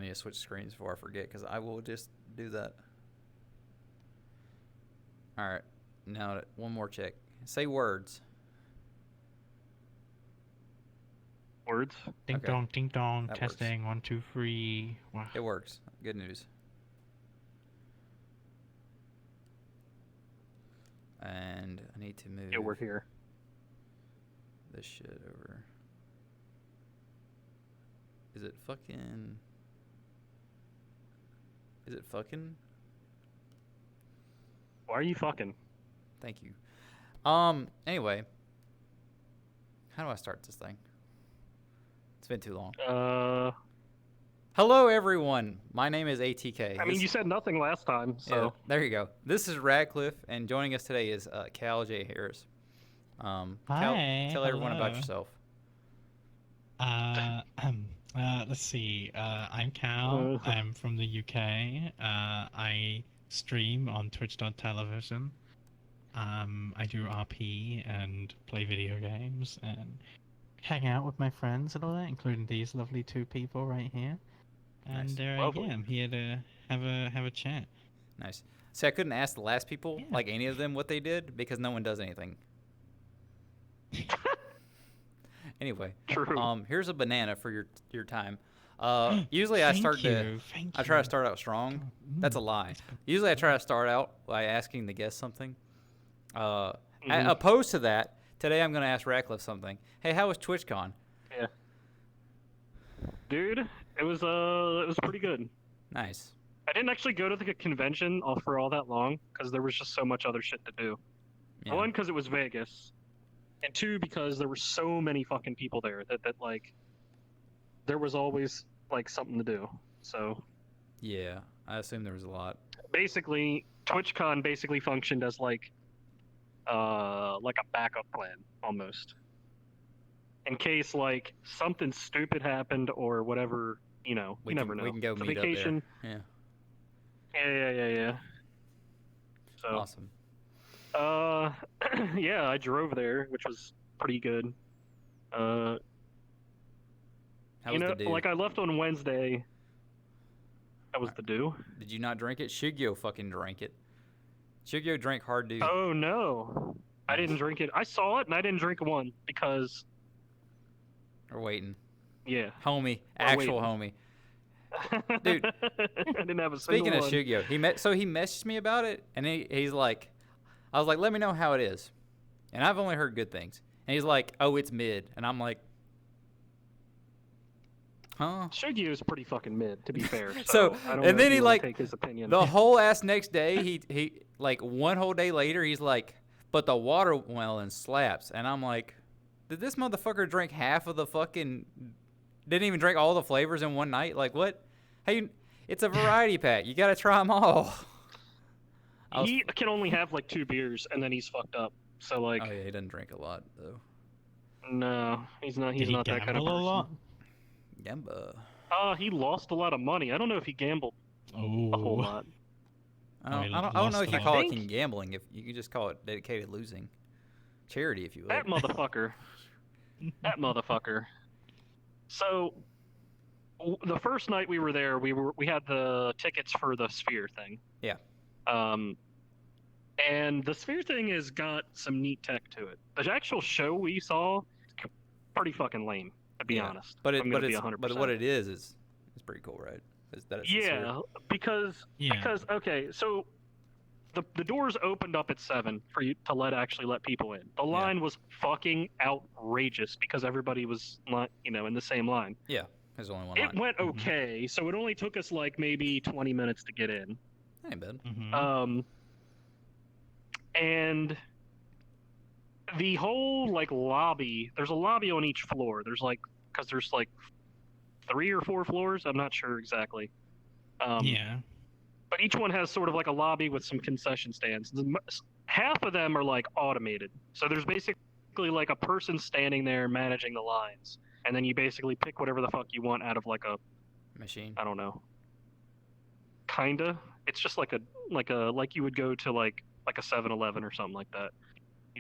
need to switch screens before I forget, because I will just do that. All right. Now, one more check. Say words. Words. Ding Okay. dong, ding dong. That Testing. 1, 2, 3. Wow. It works. Good news. And I need to move Yeah, we're here. this shit over. Is it fucking? Is it fucking? Why are you fucking? Thank you. Anyway. How do I start this thing? It's been too long. Hello, everyone. My name is ATK. I mean, you said nothing last time, so. Yeah, there you go. This is Radcliffe, and joining us today is Cal J. Harris. Hi, tell everyone about hello. yourself. Let's see. I'm Cal. I'm from the UK. I stream on twitch.tv. I do RP and play video games and hang out with my friends and all that, including these lovely two people right here. And Nice. Lovely. I'm here to have a chat. Nice. See, I couldn't ask the last people, Yeah. like any of them, what they did because no one does anything. Anyway, True. here's a banana for your time. Usually I Thank try you. to start out strong. That's a lie. Usually I try to start out by asking the guest something. Opposed to that, today I'm going to ask Radcliffe something. Hey, how was TwitchCon? Yeah. Dude, it was pretty good. Nice. I didn't actually go to the convention for all that long because there was just so much other shit to do. Yeah. One, because it was Vegas, and two, because there were so many fucking people there that like there was always like something to do. So Yeah, I assume there was a lot. basically, TwitchCon basically functioned as like a backup plan almost, in case like something stupid happened or whatever. You know, you never know. We can go It's a meet vacation. up there. Yeah. Yeah. So, Awesome. yeah, I drove there, which was pretty good. How You was know, the do? like I left on Wednesday. That was the do. Did you not drink it? Shigyo fucking drank it. Shigyo drank hard dew. Oh no, I didn't drink it. I saw it and I didn't drink one because, We're waiting. yeah, Homie. We're Actual waiting. homie. Dude, I didn't have a Speaking single of one. Shigyo, he messaged me about it, and he's like, I was like, let me know how it is. And I've only heard good things. And he's like, oh, it's mid. And I'm like, huh? Shuggy is pretty fucking mid, to be fair. So, I don't and know then if he you wanna like take his opinion. the whole ass next day, he like one whole day later, he's like, but the watermelon slaps. And I'm like, did this motherfucker drink half of the fucking, didn't even drink all the flavors in one night? Like what? Hey, it's a variety pack. You gotta try them all. He can only have like 2 beers and then he's fucked up. So like, Oh yeah, he doesn't drink a lot though. no, he's not. He's Did he not that kind of gamble a person. lot? Gamba. He lost a lot of money. I don't know if he gambled a whole Oh. lot. I he don't know lost if a you lot. call I it think- gambling. If you can just call it dedicated losing, charity, if you will. That motherfucker. That motherfucker. So, the first night we were there, we had the tickets for the Sphere thing. Yeah. And the Sphere thing has got some neat tech to it. The actual show we saw, pretty fucking lame, to be honest. But I'm gonna be 100%. what it is it's pretty cool, right? Is that it's Yeah, because okay, so the doors opened up at 7 for you to let people in. The line was fucking outrageous because everybody was in the same line. Yeah, there's only one It line. went okay, so it only took us like maybe 20 minutes to get in. Ain't bad. And the whole like lobby, there's a lobby on each floor. There's like, because there's like 3 or 4 floors, I'm not sure exactly. Yeah. But each one has sort of like a lobby with some concession stands. Half of them are like automated. So there's basically like a person standing there managing the lines. And then you basically pick whatever the fuck you want out of like a Machine. I don't know. Kinda. It's just like you would go to like a 7-Eleven or something like that.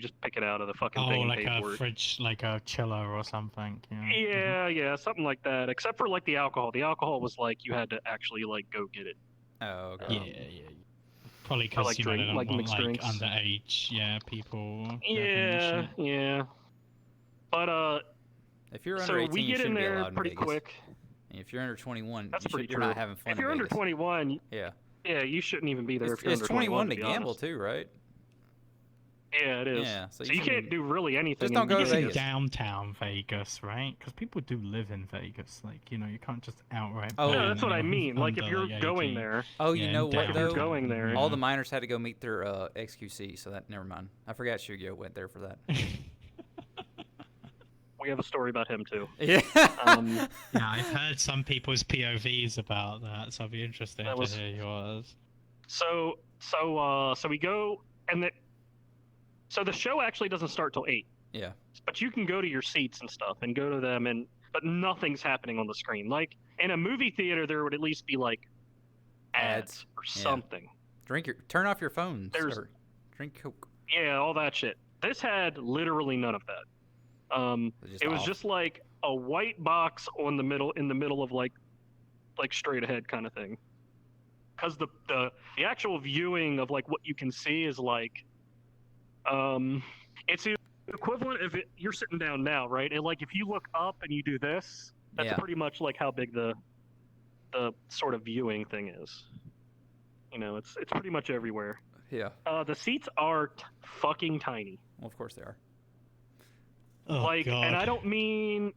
You just pick it out of the fucking Oh, thing and like pay a for it. fridge, like a chiller or something. Yeah, something like that. Except for like the alcohol. The alcohol was like you had to actually like go get it. Oh, okay. Yeah. Probably I like because they don't like want mixed like drinks. underage, people. grabbing Yeah, shit. yeah. But If you're under so 18, we you get in shouldn't be there allowed in pretty Vegas. quick. And if you're under 21, That's pretty you're true. not having fun If you're in under Vegas. 21, Yeah. yeah, you shouldn't even be there It's, if you're it's under 21 to be gamble honest. too, right? Yeah, it is. Yeah, so So you you can't shouldn't- do really anything. Just don't in go to It's in Vegas. downtown Vegas, right? Because people do live in Vegas. Like, you can't just outright. Oh. No, ban that's what I anyone mean. Like if under, you're like, going 18. there, Oh, Yeah, you in know what if you're though? going there, All the miners had to go meet their XQC, so that never mind. I forgot Shugyo went there for that. we have a story about him too. Yeah. Um, Yeah, I've heard some people's POVs about that, so I'll be interested That to was- hear yours. So we go, and so the show actually doesn't start till 8. Yeah. But you can go to your seats and stuff, and go to them, but nothing's happening on the screen. Like in a movie theater, there would at least be like ads or Yeah. something. Turn off your phones. There's- Or drink Coke. Yeah, all that shit. This had literally none of that. Just It was off. just like a white box in the middle of like straight ahead kind of thing. Because the actual viewing of like what you can see is like, it's the equivalent of you're sitting down now, right? And like if you look up and you do this, that's Yeah. pretty much like how big the sort of viewing thing is. It's pretty much everywhere. Yeah. The seats are fucking tiny. Well, of course they are. Oh, Like, God. and I don't mean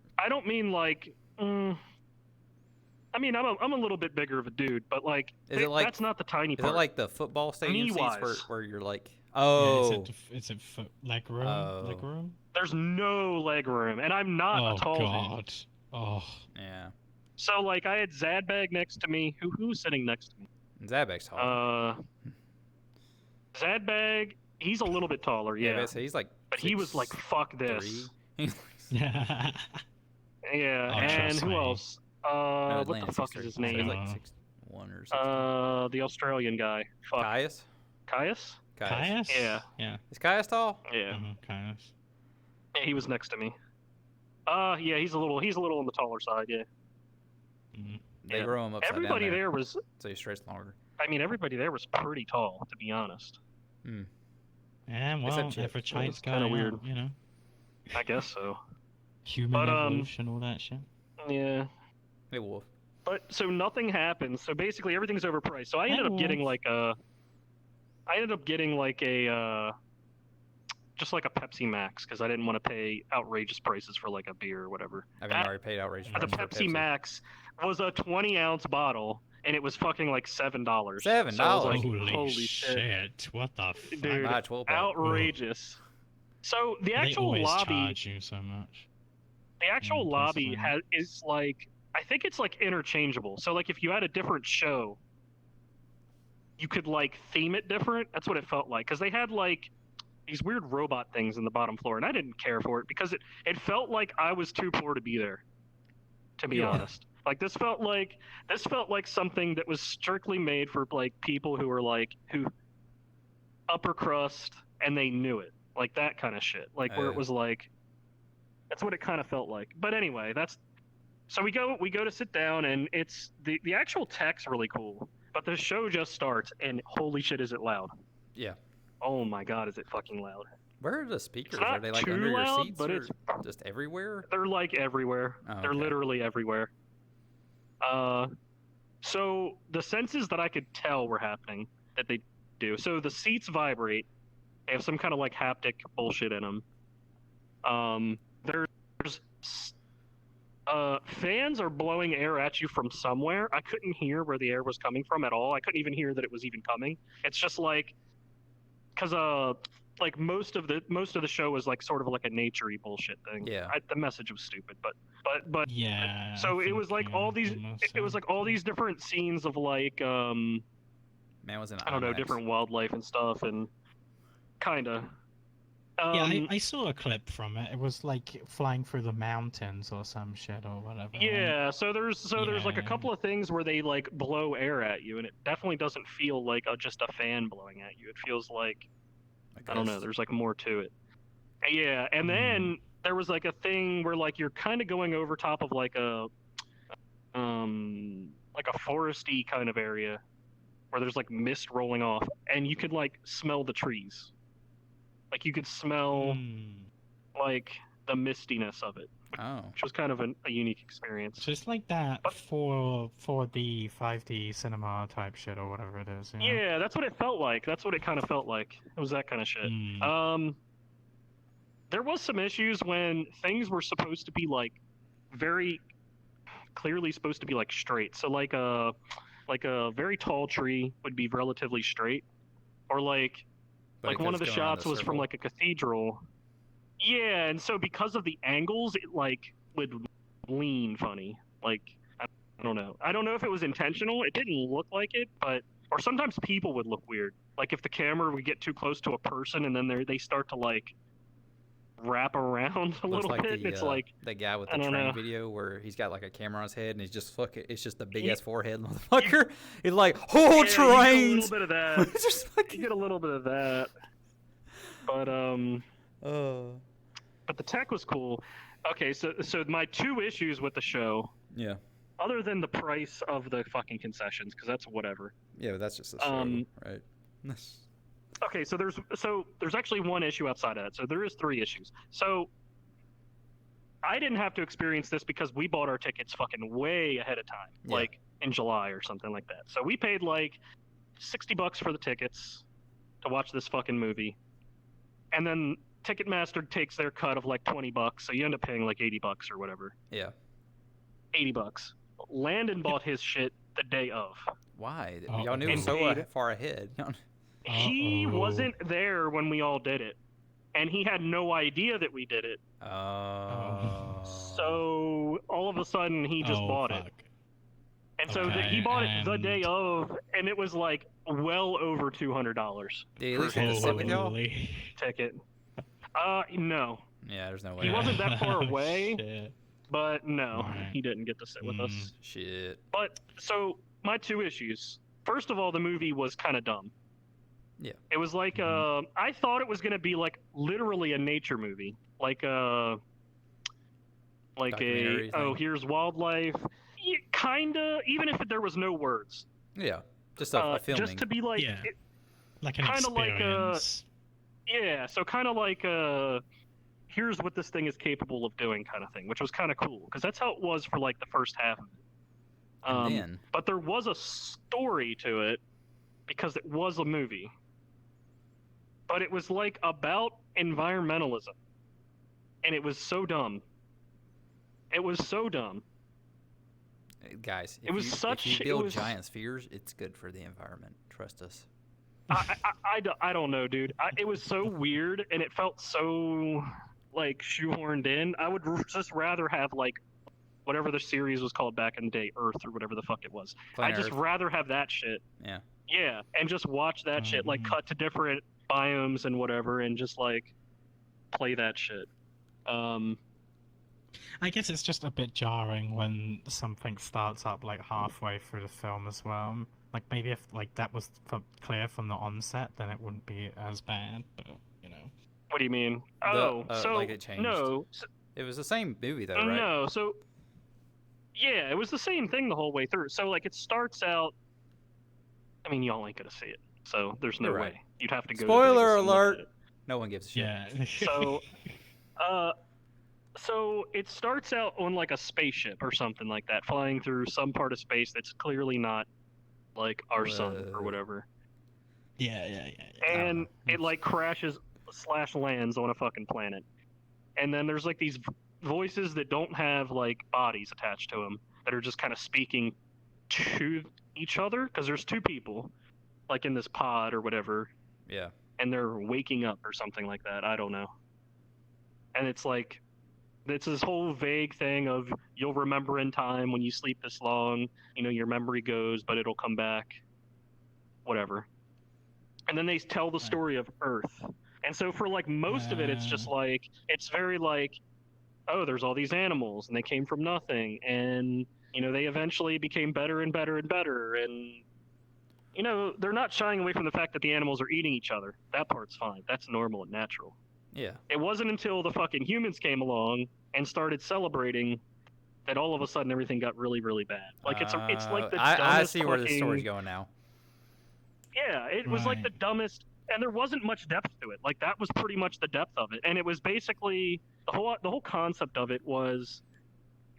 like. I mean, I'm a little bit bigger of a dude, but like, Is it like- that's not the tiny Is part. it like the football stadium seats Knee-wise. where you're like, Yeah, oh, is it leg room? Oh. Leg room? There's no leg room, and I'm not Oh, a tall dude. God. Oh. yeah. So like, I had Zadbag next to me. Who's sitting next to me? Zabek's tall. Zadbag. He's a little bit taller, yeah. but he's like. But he was like, "Fuck this." 6'3". Yeah. Yeah, Oh, and trust who me. else? No, What the Landon's fuck is his 6'3". So he's name? like 6'1" or something. The Australian guy. Fuck. Caius? Caius? Caius? Yeah. Yeah. Is Caius tall? Yeah. Caius. Yeah, he was next to me. Yeah, he's a little on the taller side. Yeah. Mhm. They Yeah. grow him upside Everybody down there was. so he stretches longer. I mean, everybody there was pretty tall, to be honest. Yeah, well, Except Chip. average height's kinda going weird. up, I guess so. Human But, evolution, all that shit. Yeah. Hey, Wolf. But so nothing happens. So basically everything's overpriced. So I ended up Hey, getting Wolf. just like a Pepsi Max because I didn't want to pay outrageous prices for like a beer or whatever. I've That- already paid outrageous The prices for Pepsi Max was a 20-ounce bottle and it was fucking like $7. $7? So I was like, Holy shit. shit. What the fuck? Dude, Buy a 12-pack. outrageous. So the They actual always lobby, charge you so much. the actual in lobby Pennsylvania. is like, I think it's like interchangeable. So like if you had a different show, you could like theme it different. That's what it felt like because they had like these weird robot things in the bottom floor, and I didn't care for it because it felt like I was too poor to be there. To be Yeah. honest, like this felt like something that was strictly made for like people who were who upper crust and they knew it, like that kind of shit, like where it was like that's what it kind of felt like. But anyway, so we go to sit down, and it's the actual tech's really cool, but the show just starts, and holy shit, is it loud? Yeah. Oh my god, is it fucking loud? Where are the speakers? not Are they like too under loud, your seats but or it's- just everywhere? They're like everywhere. Oh, They're okay. literally everywhere. So the senses that I could tell were happening that they do. So the seats vibrate. They have some kind of like haptic bullshit in them. There's fans are blowing air at you from somewhere. I couldn't hear where the air was coming from at all. I couldn't even hear that it was even coming. It's just like, cause like most of the show was like sort of like a nature-y bullshit thing. Yeah. The message was stupid, but Yeah. so I it was think, like all these almost, it was like all these different scenes of like Man was in I don't know, IMAX. different wildlife and stuff, and kinda. Yeah, I saw a clip from it. It was like flying through the mountains or some shit or whatever. right? Yeah, so there's like a Yeah. couple of things where they like blow air at you, and it definitely doesn't feel like just a fan blowing at you. It feels like I don't know. ghost. There's like more to it. Yeah, and then there was like a thing where like you're kind of going over top of like a foresty kind of area where there's like mist rolling off, and you could like smell the trees. Like you could smell like the mistiness of it, Oh. which was kind of a unique experience. Just like that But- 4D, 5D cinema type shit or whatever it is. You know? Yeah, that's what it felt like. That's what it kind of felt like. It was that kind of shit. There was some issues when things were supposed to be like very clearly supposed to be like straight. So like a very tall tree would be relatively straight, or like But one of the it's going around shots the was from circle. like a cathedral. Yeah, and so because of the angles, it like would lean funny. Like I don't know. I don't know if it was intentional. It didn't look like it, but or sometimes people would look weird. Like if the camera would get too close to a person and then they start to like wrap around a Looks little like bit. the, and it's like that guy with I the don't train know. video where he's got like a camera on his head and he's just fucking. It's just a big Yeah. ass forehead motherfucker. He's like, oh, yeah, trains. You get a little bit of that. It's just like, You get a little bit of that. But but the tech was cool. Okay, so my two issues with the show, yeah, other than the price of the fucking concessions, because that's whatever. yeah, but that's just a show, right? Okay, so there's actually one issue outside of that. So there is three issues. So I didn't have to experience this because we bought our tickets fucking way ahead of time, Yeah. like in July or something like that. So we paid like $60 for the tickets to watch this fucking movie, and then Ticketmaster takes their cut of like $20, so you end up paying like $80 or whatever. Yeah. $80. Landon bought his shit the day of. Why? Oh, Y'all knew and so paid- far ahead. He Uh-oh. wasn't there when we all did it, and he had no idea that we did it. Oh. So all of a sudden he just bought it, fuck. and so Okay, he bought it the and- day of, and it was like well over $200 Did he at least get to sit with y'all? Holy ticket. No, Yeah, there's no way. He wasn't that far away. Shit. but no, Right. he didn't get to sit with us. Shit. But so my two issues. First of all, the movie was kind of dumb. Yeah. It was like I thought it was gonna be like literally a nature movie, like Documentary thing? here's wildlife, kinda. Even if there was no words, Yeah. Just a filming. just to be like, Yeah. Like an Kinda like, experience. yeah. So kind of like here's what this thing is capable of doing, kind of thing, which was kind of cool because that's how it was for like the first half of it. and then, But there was a story to it because it was a movie. But it was like about environmentalism. And it was so dumb. It was so dumb. guys, if it was you, such- if you it build was- giant spheres, it's good for the environment. Trust us. I don't know, dude. It was so weird and it felt so like shoehorned in. I would just rather have like whatever the series was called back in the day, Earth or whatever the fuck it was. Planet I'd just Earth. rather have that shit. Yeah. Yeah, and just watch that shit, like Mhm. cut to different biomes and whatever, and just like play that shit. I guess it's just a bit jarring when something starts up like halfway through the film as well. Like maybe if like that was clear from the onset, then it wouldn't be as bad. But you know, What do you mean? So like it changed. no, It was the same movie though, right? no. So yeah, it was the same thing the whole way through. So like it starts out. I mean, y'all ain't gonna see it, so there's no You're right. way. You'd have to go. to Spoiler Vegas and look at alert. it. No one gives a shit. yeah. So, so it starts out on like a spaceship or something like that, flying through some part of space that's clearly not like our sun or whatever. yeah. And it like crashes / lands on a fucking planet. And then there's like these voices that don't have like bodies attached to them that are just kind of speaking to each other because there's two people like in this pod or whatever, Yeah. and they're waking up or something like that. I don't know. And it's like it's this whole vague thing of you'll remember in time when you sleep this long, you know, your memory goes, but it'll come back. Whatever. And then they tell the story of Earth. And so for like most of it, it's just like it's very like, oh, there's all these animals and they came from nothing, and you know they eventually became better and better and better, and you know they're not shying away from the fact that the animals are eating each other. That part's fine. That's normal and natural. Yeah. It wasn't until the fucking humans came along and started celebrating that all of a sudden everything got really, really bad. Like it's like the dumbest I see where the fucking- story's going now. Yeah, it was like the Right. dumbest, and there wasn't much depth to it. Like that was pretty much the depth of it, and it was basically the whole concept of it was.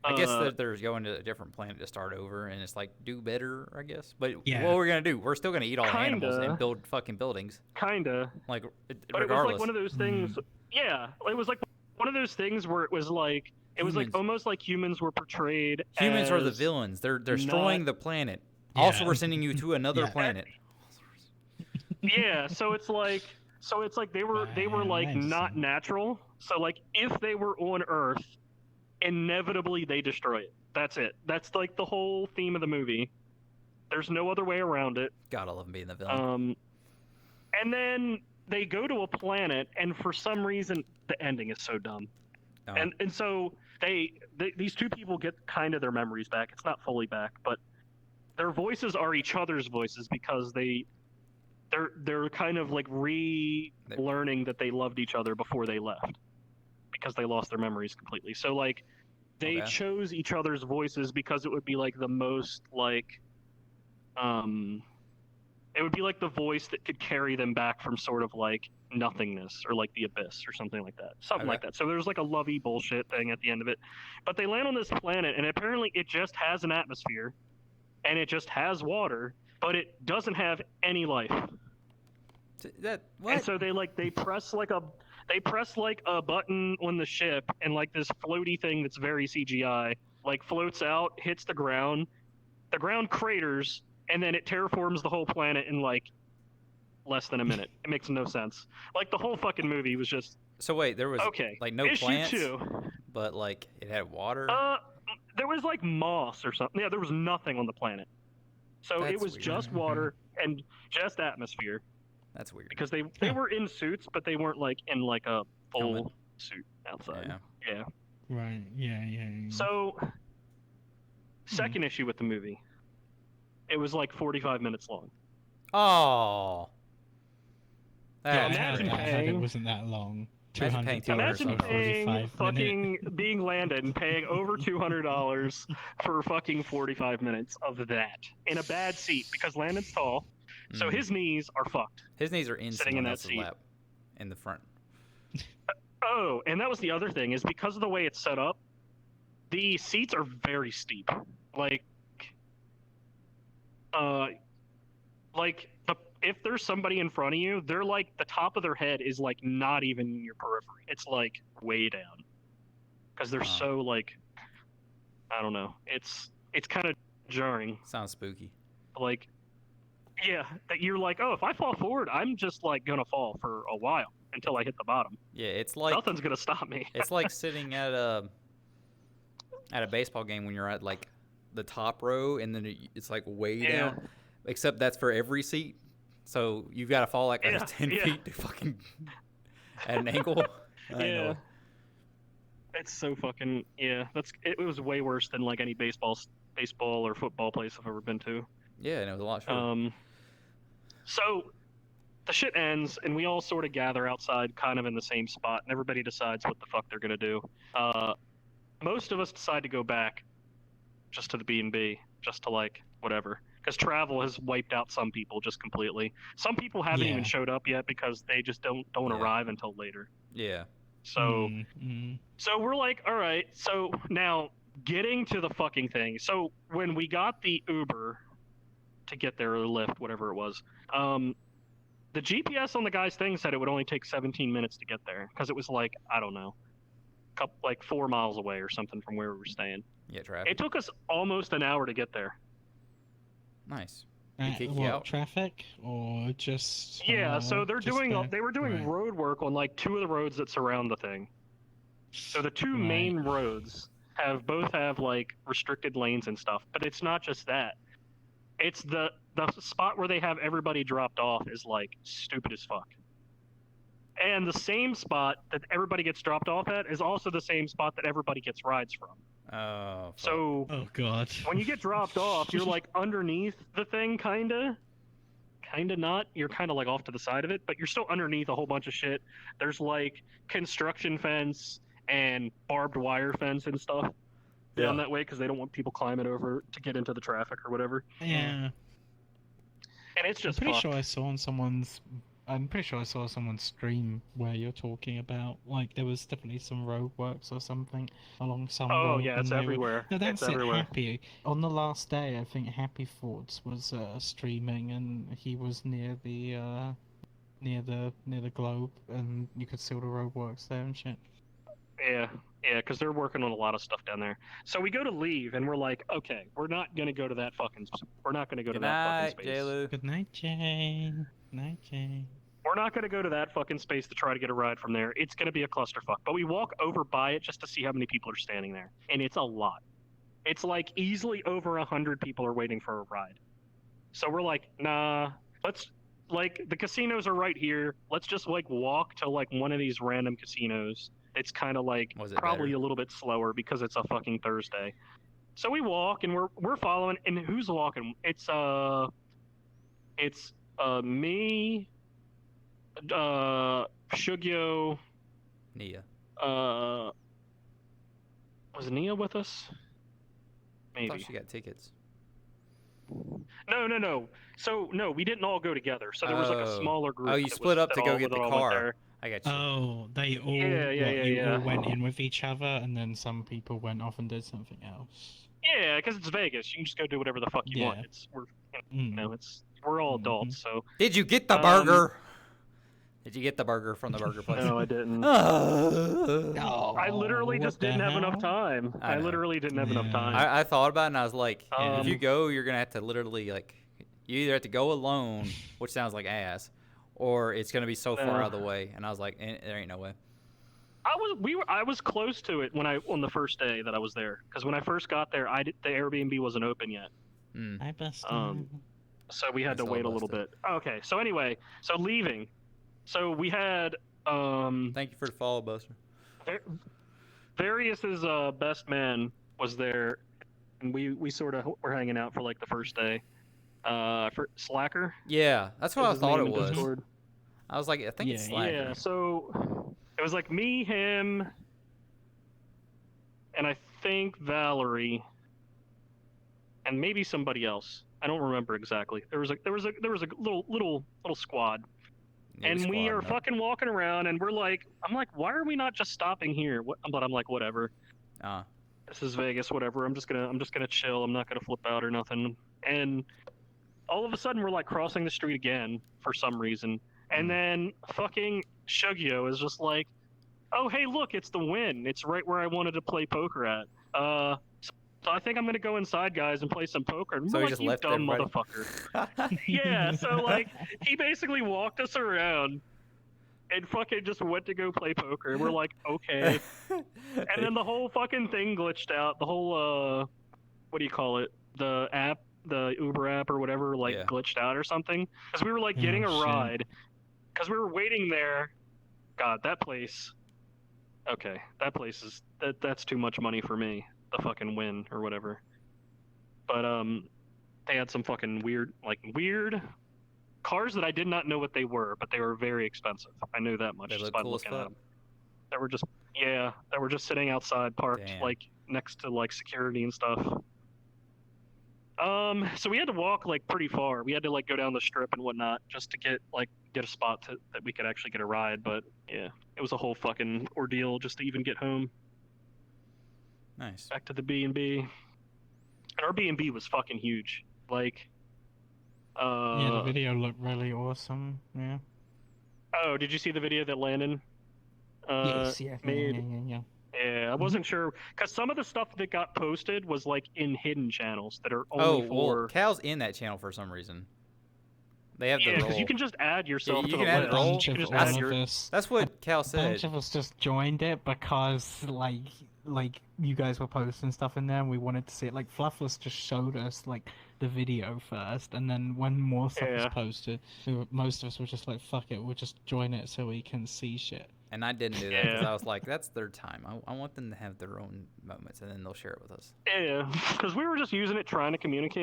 I guess that they're going to a different planet to start over, and it's like do better, I guess. But Yeah. what we're gonna do? We're still gonna eat all the animals Kinda. and build fucking buildings, Kinda, like but regardless. it was like one of those things. Yeah, it was like one of those things where it was like Humans- like almost like humans were portrayed. Humans are the as- villains. They're destroying not- the planet. Also, Yeah. we're sending you to another Yeah. planet. Yeah, so it's like they were like Right, not so- natural. So like if they were on Earth, inevitably they destroy it. That's it. That's like the whole theme of the movie. There's no other way around it. God, I love being the villain. And then they go to a planet, and for some reason, the ending is so dumb. Oh. And so these two people get kind of their memories back. It's not fully back, but their voices are each other's voices because they're kind of like relearning that they loved each other before they left because they lost their memories completely. So like they Okay. chose each other's voices because it would be like the most like it would be like the voice that could carry them back from sort of like nothingness or like the abyss or something like that. Something like Okay. that. So there's like a lovey bullshit thing at the end of it. But they land on this planet and apparently it just has an atmosphere and it just has water, but it doesn't have any life. That what? And so they press like a button on the ship and like this floaty thing that's very CGI like floats out, hits the ground craters, and then it terraforms the whole planet in like less than a minute. It makes no sense. Like the whole fucking movie was just So wait, there was okay. like no Issue plants, 2. but like it had water. There was like moss or something. Yeah, there was nothing on the planet. So it That's was weird. just water and just atmosphere That's weird. because they were in suits, but they weren't like in like a full Helmet. suit outside. Yeah. Yeah. Right. Yeah. So, second issue with the movie, it was like 45 minutes long. Oh. Yeah, That's I heard, imagine I heard it paying- wasn't that long. Imagine paying $200 Imagine something. paying 45 fucking being landed and paying over $200 for fucking 45 minutes of that in a bad seat because Landon's tall, so Mhm. his knees are fucked. His knees are in sitting in someone that else's seat. lap, in the front. Oh, and that was the other thing is because of the way it's set up, the seats are very steep. If there's somebody in front of you, they're like the top of their head is like not even in your periphery. It's like way down because they're Wow. so like I don't know. It's kind of jarring. Sounds spooky. Like yeah, that you're like, oh, if I fall forward, I'm just like gonna fall for a while until I hit the bottom. Yeah, it's like Nothing's gonna stop me. it's like sitting at a baseball game when you're at like the top row and then it's like way Yeah. down. Except that's for every seat. So you've got to fall like Yeah, 10 yeah. feet to fucking at an angle. I don't Yeah. know. It's so fucking yeah. It was way worse than like any baseball or football place I've ever been to. Yeah, and it was a lot shorter. So the shit ends, and we all sort of gather outside, kind of in the same spot, and everybody decides what the fuck they're gonna do. Most of us decide to go back, just to the B&B, just to like whatever, because travel has wiped out some people just completely. Some people haven't Yeah. even showed up yet because they just don't Yeah. arrive until later. Yeah. So. Mm. So we're like, all right. So now getting to the fucking thing. So when we got the Uber to get there, or the Lyft, whatever it was, the GPS on the guy's thing said it would only take 17 minutes to get there because it was like, I don't know, like 4 miles away or something from where we were staying. Yeah, traffic. It took us almost an hour to get there. Nice. They kick you What, out? traffic or just? Yeah. So they're just doing. the- They were doing right. road work on like 2 of the roads that surround the thing. So the 2 main Right. roads both have like restricted lanes and stuff, but it's not just that. It's the spot where they have everybody dropped off is like stupid as fuck. And the same spot that everybody gets dropped off at is also the same spot that everybody gets rides from. Oh. fuck. So Oh god. when you get dropped off, you're like underneath the thing, kinda. kind of not. You're kind of like off to the side of it, but you're still underneath a whole bunch of shit. There's like construction fence and barbed wire fence and stuff down that way because they don't want people climbing over to get into the traffic or whatever. Yeah. And it's just I'm pretty fucked. sure I saw on someone's. I'm pretty sure I saw someone's stream where you're talking about like there was definitely some roadworks or something along some Oh road. yeah, it's and they were- everywhere. No, that's it's it. everywhere. Happy on the last day. I think Happy Thoughts was streaming, and he was near the globe, and you could see all the roadworks there and shit. Yeah, because they're working on a lot of stuff down there. So we go to leave, and we're like, okay, we're not gonna go to that fucking. We're not gonna go to Good that night, fucking space. J-Lu. Good night, Jane. Night, Jane. We're not gonna go to that fucking space to try to get a ride from there. It's gonna be a clusterfuck. But we walk over by it just to see how many people are standing there, and it's a lot. It's like easily over 100 people are waiting for a ride. So we're like, nah, let's like the casinos are right here. Let's just like walk to like one of these random casinos. It's kind of like Was it probably better? a little bit slower because it's a fucking Thursday. So we walk and we're following. And who's walking? It's me, Shugyo, Nia. was Nia with us? I Maybe. thought she got tickets. No. So no, we didn't all go together. So there was like a Oh. smaller group. Oh, you that split was- up to that go all- get that the all went car. there. I got you. Oh, they all Yeah. all went in with each other, and then some people went off and did something else. Yeah, because it's Vegas. You can just go do whatever the fuck you want. We're all Mhm. adults, so Did you get the burger? Did you get the burger from the burger place? no, I didn't. Oh. I literally what just the didn't have enough hell? time. I I know. literally didn't have enough Yeah. time. I thought about it and I was like, if you Um, go, you're gonna have to literally like, you either have to go alone, which sounds like ass, or it's gonna be so far out of the way. And I was like, there ain't no way. I was close to it on the first day that I was there, because when I first got there, the Airbnb wasn't open yet, Mm. I busted. so we had That's to all wait a little busted. bit. Okay, so anyway, so leaving, so we had Thank you for the follow, Buster. Various's best man was there, and we sort of were hanging out for like the first day. For Slacker. Yeah, that's what is I his thought name it in was. Discord. I was like, I think it's Yeah, Slacker. Yeah, so it was like me, him, and I think Valerie, and maybe somebody else. I don't remember exactly. There was a little squad, Yeah, and we are squadding up. fucking walking around, and I'm like, why are we not just stopping here? But I'm like, whatever. This is Vegas, whatever. I'm just gonna chill. I'm not gonna flip out or nothing. And all of a sudden, we're like crossing the street again for some reason, and then fucking Shugyo is just like, "Oh, hey, look, it's the Win. It's right where I wanted to play poker at. So I think I'm gonna go inside, guys, and play some poker." And So we're he like, just "You left dumb everybody? motherfucker." Yeah. So like, he basically walked us around. And fucking just went to go play poker. And we're like, okay. And then the whole fucking thing glitched out. The whole what do you call it? The app, the Uber app or whatever, like Yeah. glitched out or something. Because we were like getting Oh, a shit. ride. Because we were waiting there. God, that place. Okay, that place is that's too much money for me. The fucking Win or whatever. But they had some fucking weird cars that I did not know what they were, but they were very expensive. I knew that much They just look by cool as looking at fuck. them. That were just sitting outside, parked Damn. like next to like security and stuff. So we had to walk like pretty far. We had to like go down the strip and whatnot just to get a spot that we could actually get a ride. But yeah, it was a whole fucking ordeal just to even get home Nice. back to the B&B. And our B&B was fucking huge. Like, Yeah, the video looked really awesome. Yeah. oh, did you see the video that Landon Yes. Yeah. made? Yeah. Yeah, I wasn't sure because some of the stuff that got posted was like in hidden channels that are Oh, only well, for. Cal's in that channel for some reason. They have Yeah, the because role. you can just add yourself you to can the add A it list. all. bunch You of can just all add of your. us. That's what Cal A said. bunch of us just joined it because like you guys were posting stuff in there and we wanted to see it. Like Fluffless just showed us like the video first, and then when more stuff was Yeah. posted, most of us were just like, "Fuck it, we'll just join it so we can see shit." And I didn't do that because Yeah. I was like, that's their time. I want them to have their own moments, and then they'll share it with us. Yeah, because we were just using it trying to communicate.